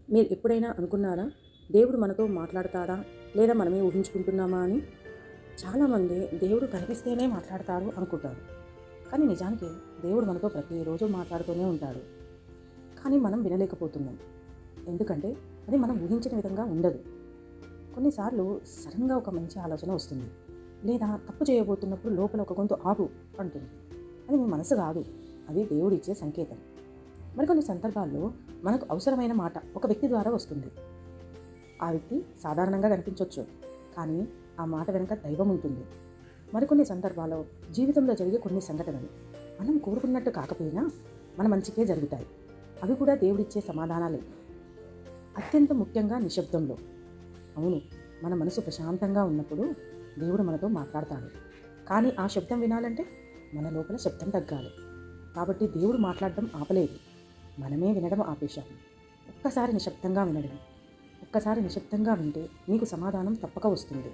మీరు ఎప్పుడైనా అనుకున్నారా దేవుడు మనతో మాట్లాడతాడా లేదా మనమే ఊహించుకుంటున్నామా అని? చాలామంది దేవుడు కనిపిస్తేనే మాట్లాడతారు అనుకుంటారు. కానీ నిజానికి దేవుడు మనతో ప్రతిరోజు మాట్లాడుతూనే ఉంటాడు. కానీ మనం వినలేకపోతున్నాం. ఎందుకంటే అది మనం ఊహించిన విధంగా ఉండదు. కొన్నిసార్లు సడన్గా ఒక మంచి ఆలోచన వస్తుంది, లేదా తప్పు చేయబోతున్నప్పుడు లోపల ఒక గొంతు ఆగు అంటుంది. అది మీ మనసు కాదు, అది దేవుడిచ్చే సంకేతం. మరికొన్ని సందర్భాల్లో మనకు అవసరమైన మాట ఒక వ్యక్తి ద్వారా వస్తుంది. ఆ వ్యక్తి సాధారణంగా కనిపించవచ్చు, కానీ ఆ మాట వెనుక దైవం ఉంటుంది. మరికొన్ని సందర్భాల్లో జీవితంలో జరిగే కొన్ని సంఘటనలు మనం కోరుకున్నట్టు కాకపోయినా మన మంచికే జరుగుతాయి. అవి కూడా దేవుడిచ్చే సమాధానాలే. అత్యంత ముఖ్యంగా నిశ్శబ్దంలో. అవును, మన మనసు ప్రశాంతంగా ఉన్నప్పుడు దేవుడు మనతో మాట్లాడతాడు. కానీ ఆ శబ్దం వినాలంటే మన లోపల శబ్దం తగ్గాలి. కాబట్టి దేవుడు మాట్లాడడం ఆపలేదు, మనమే వినడం ఆపేశాము. ఒక్కసారి నిశ్శబ్దంగా వినడం, ఒక్కసారి నిశ్శబ్దంగా వింటే నీకు సమాధానం తప్పక వస్తుంది.